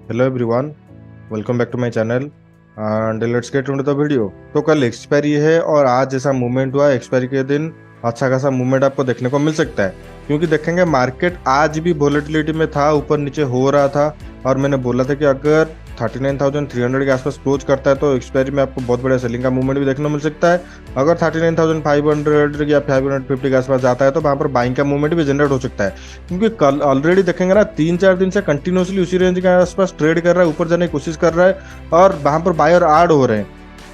Hello everyone, welcome back to my channel and let's get into the video. तो कल expiry है और आज जैसा मूवमेंट हुआ एक्सपायरी के दिन अच्छा खासा मूवमेंट आपको देखने को मिल सकता है, क्योंकि देखेंगे मार्केट आज भी वोलेटिलिटी में था, ऊपर नीचे हो रहा था। और मैंने बोला था कि अगर 39,300 के आसपास क्लोज करता है तो एक्सपायरी में आपको बहुत बड़ा सेलिंग का मूवमेंट भी देखने को मिल सकता है। अगर 39,500 या 550 के आसपास जाता है तो वहां पर बाइंग का मूवमेंट भी जनरेट हो सकता है, क्योंकि कल ऑलरेडी देखेंगे ना 3-4 दिन से कंटिन्यूसली उसी रेंज के आसपास ट्रेड कर रहा है, ऊपर जाने की कोशिश कर रहा है और वहां पर बायर ऐड हो रहे हैं।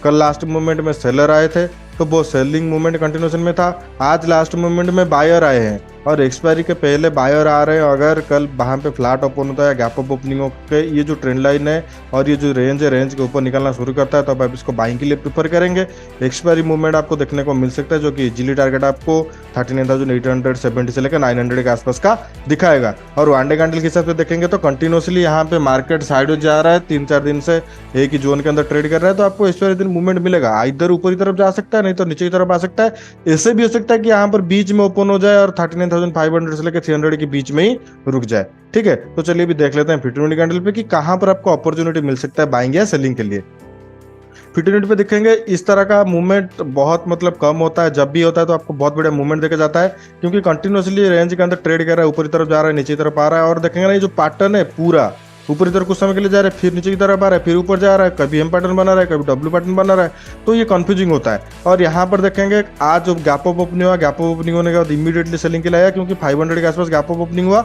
कल लास्ट मूवमेंट में सेलर आए थे तो वो सेलिंग मूवमेंट कंटिन्यूशन में था। आज लास्ट मूवमेंट में बायर आए हैं और एक्सपायरी के पहले बायर आ रहे हैं। अगर कल वहां पे फ्लैट ओपन होता है, गैप अप ओपनिंग के ये जो ट्रेंड लाइन है और ये जो रेंज है, रेंज के ऊपर निकलना शुरू करता है तो आप इसको बाइंग के लिए प्रीफर करेंगे। एक्सपायरी मूवमेंट आपको देखने को मिल सकता है, जो कि इजीली टारगेट आपको 39,870 से लेकर 900 के आसपास का दिखाएगा। और वन डे कैंडल के हिसाब से देखेंगे तो कंटिन्यूसली यहाँ पे मार्केट साइड जा रहा है, 3-4 दिन से एक ही जोन के अंदर ट्रेड कर रहा है, तो आपको एक्सपायरी दिन मूवमेंट मिलेगा। इधर ऊपर की तरफ जा सकता है, नहीं तो नीचे की तरफ आ सकता है। ऐसे भी हो सकता है कि यहाँ पर बीच में ओपन हो जाए और 39,500 से लेकर 300 के बीच में ही रुक जाए। ठीक है, तो चलिए भी देख लेते हैं 50 मिनट कैंडल पे कि कहां पर आपको अपॉर्चुनिटी मिल सकता है बाइंग या सेलिंग के लिए। 50 मिनट पे देखेंगे इस तरह का मूवमेंट बहुत कम होता है, जब भी होता है तो आपको बहुत बड़ा मूवमेंट देखा जाता है, क्योंकि कंटिन्यूसली रेंज के अंदर ट्रेड कर रहा है, ऊपर की तरफ जा रहा है, नीचे की तरफ आ रहा है। और देखेंगे ना ये जो पैटर्न है पूरा ऊपर की तरफ कुछ समय के लिए जा रहा है, फिर नीचे की तरफ आ रहा है, फिर ऊपर जा रहा है, कभी एम पैटर्न बना रहा है, कभी डब्ल्यू पैटर्न बना रहा है, तो ये कंफ्यूजिंग होता है। और यहाँ पर देखेंगे आज जो गैप अप ओपनिंग हुआ, गैप अप ओपनिंग होने के बाद इमीडिएटली सेलिंग के लिए आया, क्योंकि 500 के आसपास गैप अप ओपनिंग हुआ।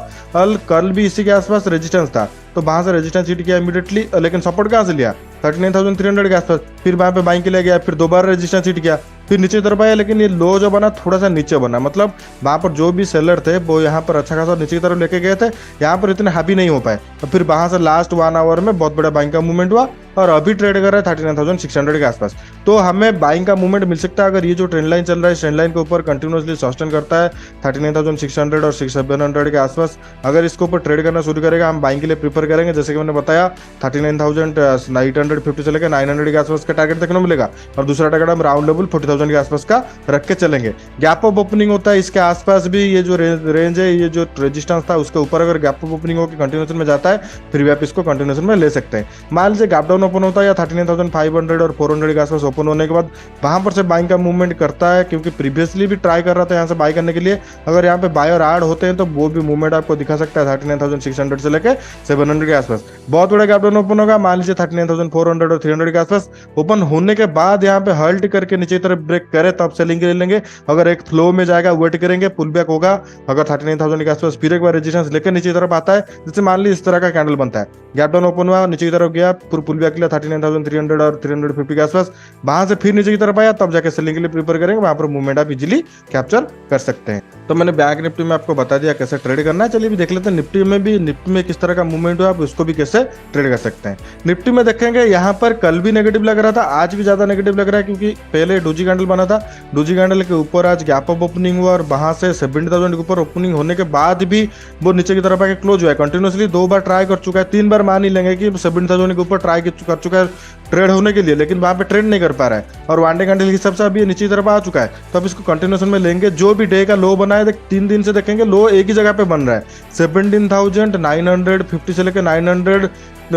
कल भी इसी के आसपास रेजिस्टेंस था तो वहां से रेजिस्टेंस हिट किया इमीडिएटली, लेकिन सपोर्ट कहां से लिया 39,300 के आसपास, फिर वहां पे बाइंग के लिए गया, फिर दोबारा रेजिस्टेंस हिट किया, फिर नीचे तरफ आया, लेकिन ये लो जो बना थोड़ा सा नीचे बना, मतलब वहां पर जो भी सेलर थे वो यहाँ पर अच्छा खासा नीचे की तरफ लेके गए थे, यहाँ पर इतने हैवी नहीं हो पाए। तो फिर वहां से लास्ट 1 आवर में बहुत बड़ा बाइंग का मूवमेंट हुआ और अभी ट्रेड कर रहा है 39,600 के आसपास। तो हमें बाइंग का मूवमेंट मिल सकता है अगर ये जो ट्रेंड लाइन चल रहा है, ट्रेंड लाइन के ऊपर कंटिन्यूसली सस्टेन करता है 39,600 और 700 के आसपास। अगर इसके ऊपर ट्रेड करना शुरू करेगा हम बाइंग के लिए प्रीफर करेंगे। जैसे कि मैंने बताया 39,850 से लेकर 900 के आसपास का टारगेट देखने को मिलेगा, और दूसरा टारगेट हम राउंड लेवल 40,000 के आसपास का रख के चलेंगे। गैप अप ओपनिंग होता है इसके आसपास भी, ये जो रेंज है, ये जो रेजिस्टेंस था उसके ऊपर अगर गैप अप ओपनिंग होकर कंटिन्यूशन में जाता है फिर भी आप इसको कंटिन्यूशन में ले सकते हैं। मान लीजिए गैप डाउन ओपन होता है या 39,500 और 400 के आसपास ओपन होने के बाद वहां पर से बाइंग का मूवमेंट करता है, क्योंकि प्रीवियसली भी ट्राई कर रहा था यहाँ से बाई करने के लिए। अगर यहाँ पे बायर ऐड होते हैं तो वो भी मूवमेंट आपको दिखा सकता है 39,600 से लेकर 700 के आसपास। बहुत बड़ा गैप डाउन ओपन होगा, मान लीजिए 39,400 और 300 के आसपास ओपन होने के बाद यहाँ पे हल्ट करके नीचे तरफ ब्रेक करे तब सेलिंग के लिए लेंगे। अगर एक फ्लो में जाएगा वेट करेंगे, पुल बैक होगा, अगर 39,000 के आसपास फिर एक बार रेजिस्टेंस लेकर नीचे की तरफ आता है, जैसे मान लीजिए इस तरह का कैंडल बनता है, गैप डाउन ओपन हुआ, नीचे की तरफ गया, फिर पुल बैक लिया 39,300 और 350 के आसपास, वहां से फिर नीचे की तरफ आया, तब जाके सेलिंग के लिए प्रीफर करेंगे। वहां पर मूवमेंट आप इजीली कैप्चर कर सकते हैं। तो मैंने बैंक निफ्टी में आपको बता दिया कैसे ट्रेड करना है। चलिए भी देख लेते हैं निफ्टी में भी, निफ्टी में किस तरह का मूवमेंट हुआ, आप उसको भी कैसे ट्रेड कर सकते हैं। निफ्टी में देखेंगे यहाँ पर कल भी नेगेटिव लग रहा था, आज भी ज्यादा नेगेटिव लग रहा है, क्योंकि पहले डोजी कैंडल बना था, डोजी कैंडल के ऊपर आज गैप अप ओपनिंग हुआ और वहां से 70,000 के ऊपर ओपनिंग होने के बाद भी वो नीचे की तरफ आके क्लोज हुआ है। कंटिन्यूसली 2 बार ट्राई कर चुका है, 3 बार मान ही लेंगे कि 70,000 के ऊपर ट्राई कर चुका है ट्रेड होने के लिए, लेकिन वहां पे ट्रेड नहीं कर पा रहा है और वन डे कैंडल के हिसाब से अभी नीचे की तरफ आ चुका है। तो अब इसको कंटिन्यूशन में लेंगे। जो भी डे का लो बना है 3 दिन से देखेंगे लो एक ही जगह पे बन रहा है, 17,950 से लेकर 900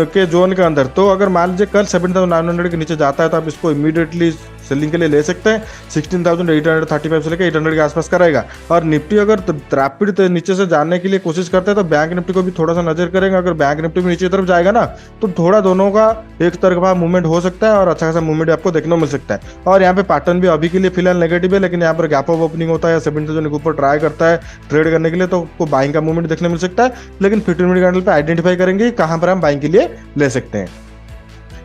के जोन के अंदर। तो अगर मान लीजिए कल 7,900 के नीचे जाता है तो आप इसको इमीडिएटली सेलिंग के लिए ले सकते हैं। 16,835 से लेकर 800 के आसपास का रहेगा। और निफ्टी अगर रैपिड नीचे से जाने के लिए कोशिश करते हैं तो बैंक निफ्टी को भी थोड़ा सा नजर करेंगे। अगर बैंक निफ्टी में नीचे की तरफ जाएगा ना तो थोड़ा दोनों का एक तरफा मूवमेंट हो सकता है और अच्छा खासा मूवमेंट आपको देखने को मिल सकता है। और यहाँ पे पैटर्न भी अभी के लिए फिलहाल नेगेटिव है, लेकिन यहाँ पर गैप अप ओपनिंग होता है या 70,000 के ऊपर ट्राई करता है ट्रेड करने के लिए तो आपको बाइंग का मूवमेंट देखने मिल सकता है। लेकिन 50 मिनट कैंडल पे आइडेंटिफाई करेंगे कहां पर हम बाइंग के लिए ले सकते हैं।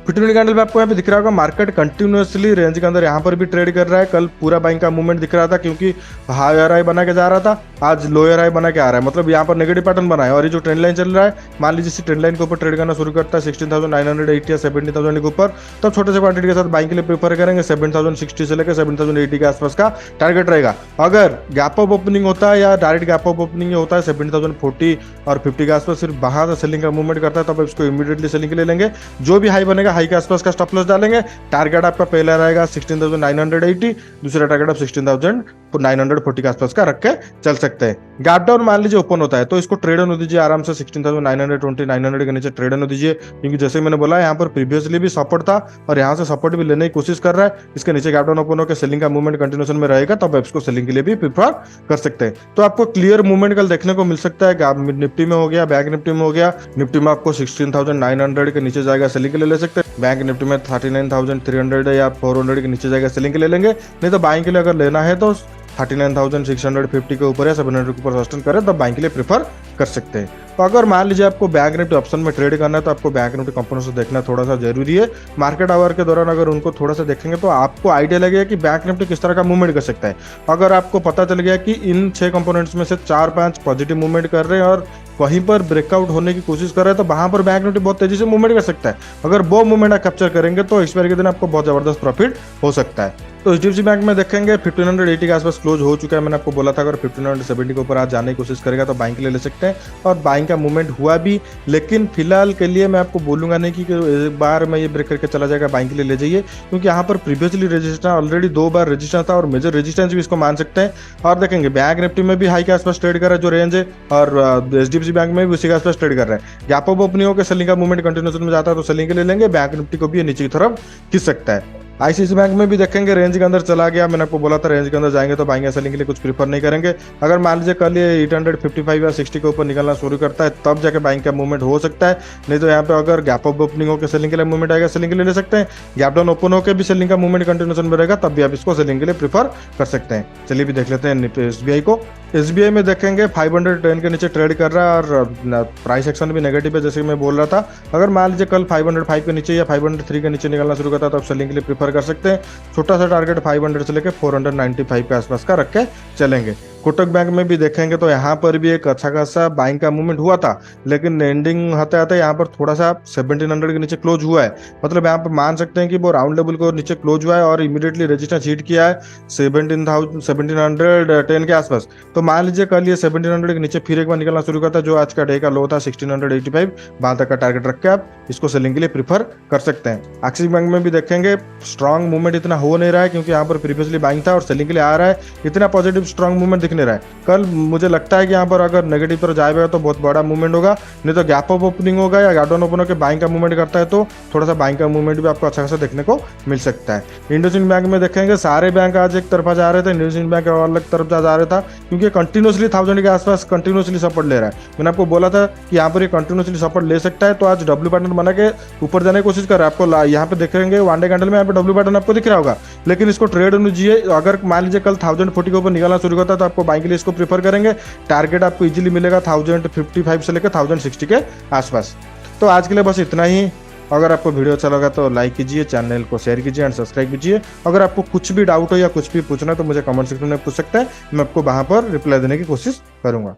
50 मिनट कैंडल पे आपको यहाँ पे दिख रहा होगा मार्केट कंटिन्यूसली रेंज के अंदर यहाँ पर भी ट्रेड कर रहा है। कल पूरा बाइंग का मूवमेंट दिख रहा था, क्योंकि हायर हाई बना के जा रहा था, आज लोअर हाई बना के आ रहा है, मतलब यहाँ पर नेगेटिव पैटर्न बना है। और ये जो ट्रेंड लाइन चल रहा है, मान लीजिए इसी ट्रेंड लाइन के ऊपर ट्रेड करना शुरू करता है 16,980 या 70,000 के ऊपर, तब छोटे से क्वांटिटी के साथ बाइंग के लिए प्रेफर करेंगे। 7,060 से लेकर 7,080 के आसपास का टारगेट रहेगा। अगर गैप अप ओपनिंग होता है या डायरेक्ट गैप अप ओपनिंग होता है 70,040 और 50 के आसपास, फिर वहां से सेलिंग का मूवमेंट करता है, तब इसको इमीडिएटली सेलिंग के लिए लेंगे। जो भी हाई बनेगा हाई के आसपास का प्लस डालेंगे। टारगेट आपका पहला रहेगा 16,980, दूसरा टारगेट आप 16,040 940 के आसपास का रख के चल सकते हैं। गैप डाउन मान लीजिए ओपन होता है तो इसको ट्रेड ऑन हो दीजिए आराम से 16,920 900 के नीचे ट्रेड ऑन हो दीजिए, क्योंकि जैसे मैंने बोला यहाँ पर प्रीवियसली भी सपोर्ट था और यहाँ से सपोर्ट भी लेने की कोशिश कर रहा है। इसके नीचे गैप डाउन ओपन होकर सेलिंग का मूवमेंट कंटिन्यूएशन में रहेगा तब आप इसको सेलिंग के लिए भी प्रीफर कर सकते हैं। तो आपको क्लियर मूवमेंट कल देखने को मिल सकता है। निफ्टी में हो गया, बैंक निफ्टी में हो गया। निफ्टी में आपको 16,900 के नीचे जाएगा, सेलिंग के लिए ले सकते हैं। बैंक निफ्टी में 39,300 या 400 के नीचे जाएगा, सेलिंग के लिए लेंगे। नहीं तो बाइंग के लिए अगर लेना है तो 39,650 के ऊपर या 700 के ऊपर सस्टेन करें तब बाइंग के लिए प्रेफर कर सकते हैं। तो अगर मान लीजिए आपको बैंक निफ्टी ऑप्शन में ट्रेड करना है तो आपको बैंक निफ्टी कंपनी से देखना थोड़ा सा जरूरी है। मार्केट आवर के दौरान अगर उनको थोड़ा सा देखेंगे तो आपको आइडिया लगेगा कि बैंक निफ्टी किस तरह का मूवमेंट कर सकता है। अगर आपको पता चल गया कि इन 6 कंपोनेंट्स में से 4-5 पॉजिटिव मूवमेंट कर रहे हैं और वहीं पर ब्रेकआउट होने की कोशिश कर रहे हैं तो वहां पर बैंक निफ्टी बहुत तेजी से मूवमेंट कर सकता है। अगर वो मूवमेंट आप कैप्चर करेंगे तो एक्सपायरी के दिन आपको बहुत जबरदस्त प्रॉफिट हो सकता है। तो एचडीएफसी बैंक में देखेंगे 1580 के आसपास क्लोज हो चुका है। मैंने आपको बोला था अगर 1570 के ऊपर आज जाने की कोशिश करेगा तो बाइंग के लिए ले सकते हैं और बाइंग का मूवमेंट हुआ भी। लेकिन फिलहाल के लिए मैं आपको बोलूंगा नहीं कि एक बार में ये ब्रेक करके चला जाएगा, बाइंग के लिए ले जाइए, क्योंकि यहाँ पर प्रीवियसली रेजिस्टेंस ऑलरेडी 2 बार रेजिस्टेंस था और मेजर रेजिस्टेंस भी इसको मान सकते हैं। और देखेंगे बैंक निफ्टी में भी हाई के आसपास ट्रेड कर रहा है जो रेंज है, और एचडीएफसी बैंक में भी उसी के आसपास ट्रेड कर रहा है। गैप अप ओपनिंग होकर सेलिंग का मूवमेंट कंटिन्यूएशन में जाता है तो सेलिंग के लिए लेंगे। बैंक निफ्टी को भी नीचे की तरफ खिंच सकता है। आईसीआईसी बैंक में भी देखेंगे रेंज के अंदर चला गया। मैंने आपको बोला था रेंज के अंदर जाएंगे तो बाइंग या सेलिंग के लिए कुछ प्रीफर नहीं करेंगे। अगर मान लीजिए कल ये 855 या 60 के ऊपर निकलना शुरू करता है तब जाके बाइंग का मूवमेंट हो सकता है। नहीं तो यहाँ पे अगर गैप अप ओपनिंग होकर सेलिंग के लिए मूवमेंट आएगा, सेलिंग के लिए ले सकते हैं। गैप डाउन ओपन होकर भी सेलिंग का मूवमेंट कंटिन्यूएशन में रहेगा तब भी आप इसको सेलिंग के लिए प्रीफर कर सकते हैं। चलिए भी देख लेते हैं एसबीआई को। एसबीआई में देखेंगे 510 के नीचे ट्रेड कर रहा है और प्राइस एक्शन भी नेगेटिव है जैसे मैं बोल रहा था। अगर मान लीजिए कल 505 के नीचे या 503 के नीचे निकलना शुरू करता है तो आप सेलिंग के लिए प्रीफर कर सकते हैं। छोटा सा टारगेट 500 से लेकर 495 के आसपास का रख के चलेंगे। कोटक बैंक में भी देखेंगे तो यहाँ पर भी एक अच्छा खासा बाइंग का मूवमेंट हुआ था, लेकिन एंडिंग आते आते यहाँ पर थोड़ा सा 1700 के नीचे क्लोज हुआ है। मतलब यहाँ पर मान सकते हैं कि वो राउंड लेवल को नीचे क्लोज हुआ है और इमीडिएटली रेजिस्टेंस हिट किया है 1710 के आसपास। तो मान लीजिए कल ये 1700 के नीचे फिर एक बार निकलना शुरू करता है जो आज का डे का लो था 1685, वहां तक का टारगेट रख के आप इसको सेलिंग के लिए प्रीफर कर सकते हैं। एक्सिस बैंक में भी देखेंगे स्ट्रॉन्ग मूवमेंट इतना हो नहीं रहा है क्योंकि यहाँ पर प्रीवियसली बाइंग था और सेलिंग के लिए आ रहा है। इतना पॉजिटिव स्ट्रॉन्ग मूवमेंट दिख नहीं रहा है। कल मुझे लगता है कि यहाँ पर अगर नेगेटिव तरफ जाएगा तो बहुत बड़ा मूवमेंट होगा, नहीं तो गैप अप ओपनिंग होगा या गैप डाउन ओपन होकर बाइंग का मूवमेंट करता है तो थोड़ा सा बाइंग का मूवमेंट भी आपको अच्छा खासा देखने को मिल सकता है। इंडसइंड बैंक में देखेंगे सारे बैंक आज एक तरफा जा रहे थे, इंडसइंड बैंक अलग तरफ जा रहा था क्योंकि कंटिन्यूसली 1000 के आसपास कंटिन्यूसली सपोर्ट ले रहा है। मैंने आपको बोला था कि यहाँ पर ये कंटिन्यूसली सपोर्ट ले सकता है तो आज डब्ल्यू पैटर्न बना के ऊपर जाने की कोशिश कर रहा है। आपको यहाँ पे देखेंगे वन डे कैंडल में यहाँ पे डब्ल्यू पैटर्न आपको दिख रहा होगा, लेकिन इसको ट्रेड लीजिए। अगर मान लीजिए कल 1040 के ऊपर निकलना शुरू करता है तो आपको बाइंग के लिए इसको प्रीफर करेंगे। टारगेट आपको इजीली मिलेगा 1055 से लेकर 1060 के आसपास। तो आज के लिए बस इतना ही। अगर आपको वीडियो अच्छा लगा तो लाइक कीजिए, चैनल को शेयर कीजिए एंड सब्सक्राइब कीजिए। अगर आपको कुछ भी डाउट हो या कुछ भी पूछना है तो मुझे कमेंट सेक्शन में पूछ सकते हैं, मैं आपको वहां पर रिप्लाई देने की कोशिश करूंगा।